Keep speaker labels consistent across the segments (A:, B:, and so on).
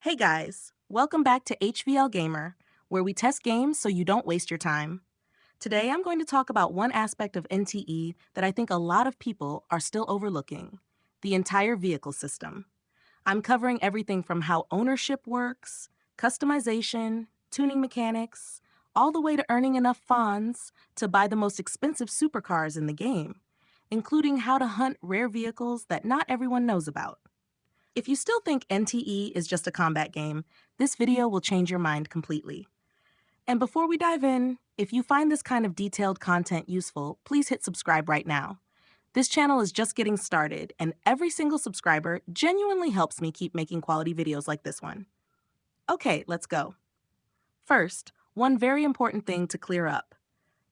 A: Hey guys, welcome back to HVL Gamer, where we test games so you don't waste your time. Today I'm going to talk about one aspect of NTE that I think a lot of people are still overlooking: the entire vehicle system. I'm covering everything from how ownership works, customization, tuning mechanics, all the way to earning enough Fons to buy the most expensive supercars in the game, including how to hunt rare vehicles that not everyone knows about. If you still think NTE is just a combat game, this video will change your mind completely. And before we dive in, if you find this kind of detailed content useful, please hit subscribe right now. This channel is just getting started, and every single subscriber genuinely helps me keep making quality videos like this one. Okay, let's go. First, one very important thing to clear up.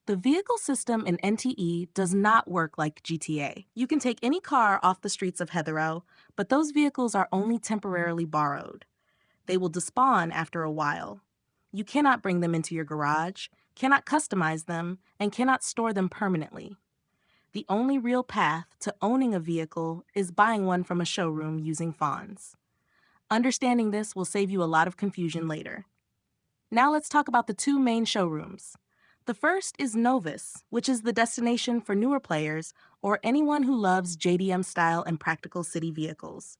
A: The vehicle system in NTE does not work like GTA. You can take any car off the streets of Hethereau, but those vehicles are only temporarily borrowed. They will despawn after a while. You cannot bring them into your garage, cannot customize them, and cannot store them permanently. The only real path to owning a vehicle is buying one from a showroom using Fons. Understanding this will save you a lot of confusion later. Now let's talk about the two main showrooms. The first is Novus, which is the destination for newer players or anyone who loves JDM style and practical city vehicles.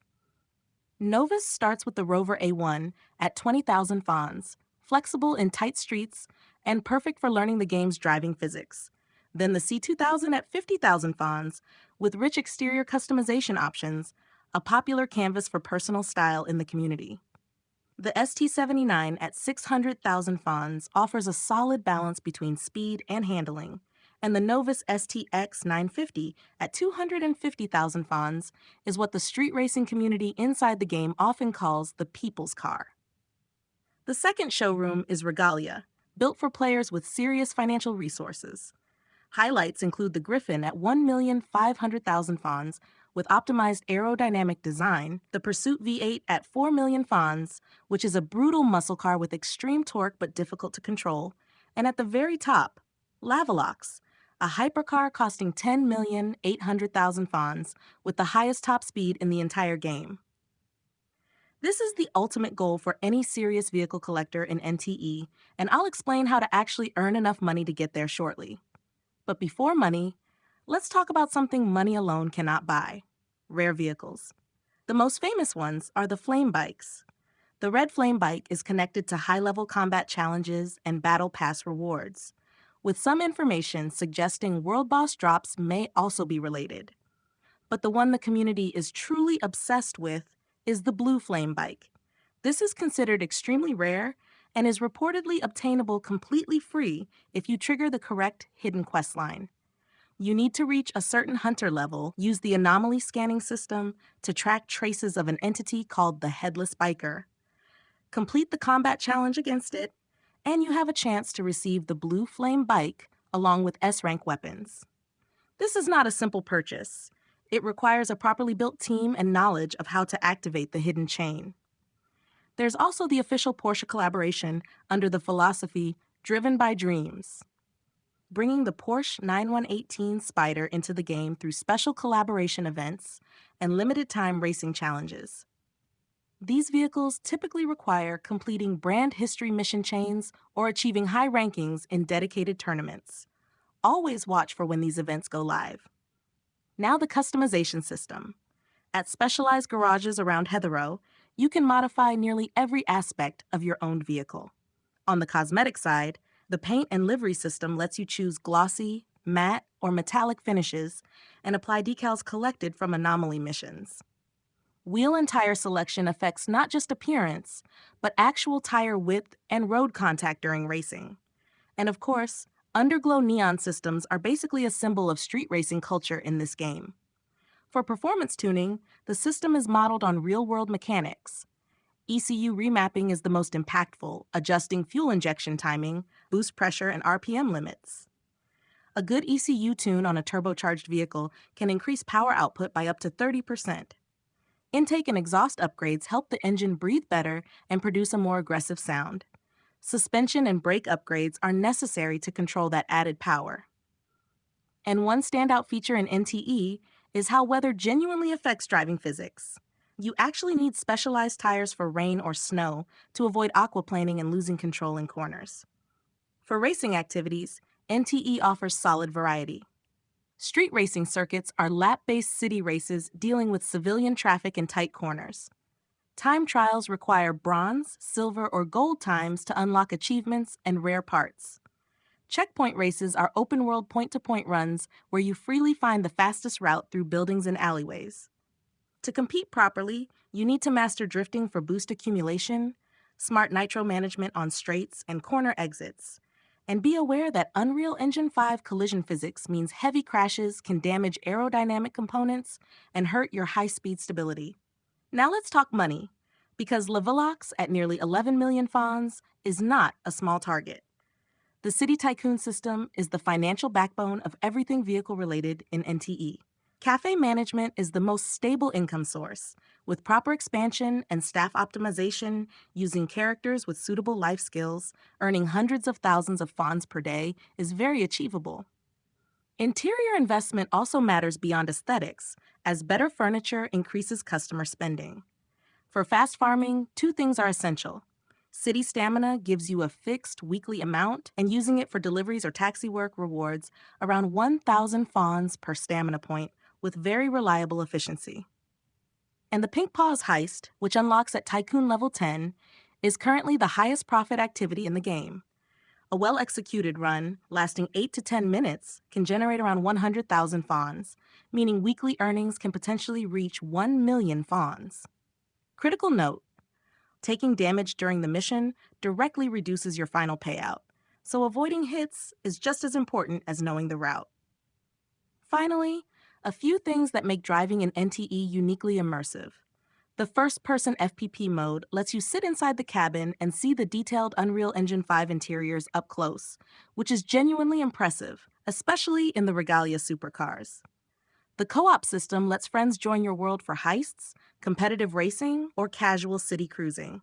A: Novus starts with the Rover A1 at 20,000 Fons, flexible in tight streets and perfect for learning the game's driving physics. Then the C2000 at 50,000 Fons, with rich exterior customization options, a popular canvas for personal style in the community. The ST79 at 600,000 Fons offers a solid balance between speed and handling, and the Novus STX 950 at 250,000 Fons is what the street racing community inside the game often calls the people's car. The second showroom is Regalia, built for players with serious financial resources. Highlights include the Griffin at 1,500,000 Fons with optimized aerodynamic design, the Pursuit V8 at 4 million Fons, which is a brutal muscle car with extreme torque but difficult to control, and at the very top, LaVelox, a hypercar costing 10,800,000 Fons with the highest top speed in the entire game. This is the ultimate goal for any serious vehicle collector in NTE, and I'll explain how to actually earn enough money to get there shortly. But before money, let's talk about something money alone cannot buy: rare vehicles. The most famous ones are the flame bikes. The red flame bike is connected to high-level combat challenges and battle pass rewards, with some information suggesting world boss drops may also be related. But the one the community is truly obsessed with is the blue flame bike. This is considered extremely rare and is reportedly obtainable completely free if you trigger the correct hidden questline. You need to reach a certain hunter level, use the anomaly scanning system to track traces of an entity called the Headless Biker. Complete the combat challenge against it, and you have a chance to receive the blue flame bike along with S-rank weapons. This is not a simple purchase. It requires a properly built team and knowledge of how to activate the hidden chain. There's also the official Porsche collaboration under the philosophy Driven by Dreams, bringing the Porsche 9118 Spyder into the game through special collaboration events and limited-time racing challenges. These vehicles typically require completing brand history mission chains or achieving high rankings in dedicated tournaments. Always watch for when these events go live. Now the customization system. At specialized garages around Hethereau, you can modify nearly every aspect of your owned vehicle. On the cosmetic side, the paint and livery system lets you choose glossy, matte, or metallic finishes and apply decals collected from anomaly missions. Wheel and tire selection affects not just appearance, but actual tire width and road contact during racing. And of course, underglow neon systems are basically a symbol of street racing culture in this game. For performance tuning, the system is modeled on real-world mechanics. ECU remapping is the most impactful, adjusting fuel injection timing, boost pressure, and RPM limits. A good ECU tune on a turbocharged vehicle can increase power output by up to 30%. Intake and exhaust upgrades help the engine breathe better and produce a more aggressive sound. Suspension and brake upgrades are necessary to control that added power. And one standout feature in NTE is how weather genuinely affects driving physics. You actually need specialized tires for rain or snow to avoid aquaplaning and losing control in corners. For racing activities, NTE offers solid variety. Street racing circuits are lap-based city races dealing with civilian traffic in tight corners. Time trials require bronze, silver, or gold times to unlock achievements and rare parts. Checkpoint races are open-world point-to-point runs where you freely find the fastest route through buildings and alleyways. To compete properly, you need to master drifting for boost accumulation, smart nitro management on straights and corner exits, and be aware that Unreal Engine 5 collision physics means heavy crashes can damage aerodynamic components and hurt your high-speed stability. Now let's talk money, because LaVelox at nearly 11 million Fons is not a small target. The City Tycoon system is the financial backbone of everything vehicle-related in NTE. Cafe management is the most stable income source. With proper expansion and staff optimization, using characters with suitable life skills, earning hundreds of thousands of Fons per day is very achievable. Interior investment also matters beyond aesthetics, as better furniture increases customer spending. For fast farming, two things are essential. City Stamina gives you a fixed weekly amount, and using it for deliveries or taxi work rewards around 1,000 Fons per stamina point with very reliable efficiency. And the Pink Paws Heist, which unlocks at Tycoon level 10, is currently the highest profit activity in the game. A well-executed run, lasting 8 to 10 minutes, can generate around 100,000 Fons, meaning weekly earnings can potentially reach 1 million Fons. Critical note: taking damage during the mission directly reduces your final payout, so avoiding hits is just as important as knowing the route. Finally, a few things that make driving in NTE uniquely immersive. The first-person FPP mode lets you sit inside the cabin and see the detailed Unreal Engine 5 interiors up close, which is genuinely impressive, especially in the Regalia supercars. The co-op system lets friends join your world for heists, competitive racing, or casual city cruising.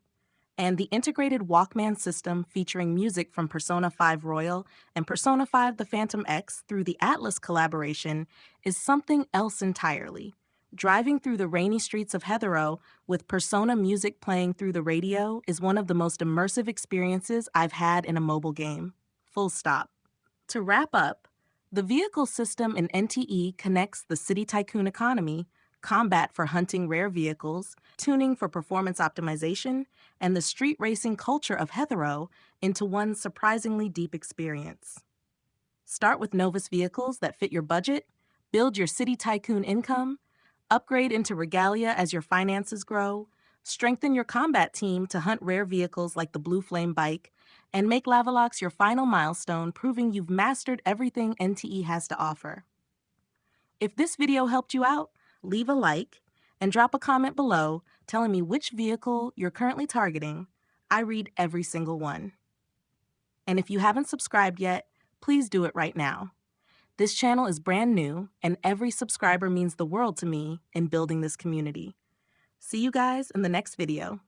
A: And the integrated Walkman system featuring music from Persona 5 Royal and Persona 5 The Phantom X through the Atlas collaboration is something else entirely. Driving through the rainy streets of Hethereau with Persona music playing through the radio is one of the most immersive experiences I've had in a mobile game. Full stop. To wrap up, the vehicle system in NTE connects the City Tycoon economy, combat for hunting rare vehicles, tuning for performance optimization, and the street racing culture of Hethereau into one surprisingly deep experience. Start with Novus vehicles that fit your budget, build your City Tycoon income, upgrade into Regalia as your finances grow, strengthen your combat team to hunt rare vehicles like the Blue Flame bike, and make LaVelox your final milestone, proving you've mastered everything NTE has to offer. If this video helped you out, leave a like and drop a comment below telling me which vehicle you're currently targeting. I read every single one. And if you haven't subscribed yet, please do it right now. This channel is brand new, and every subscriber means the world to me in building this community. See you guys in the next video.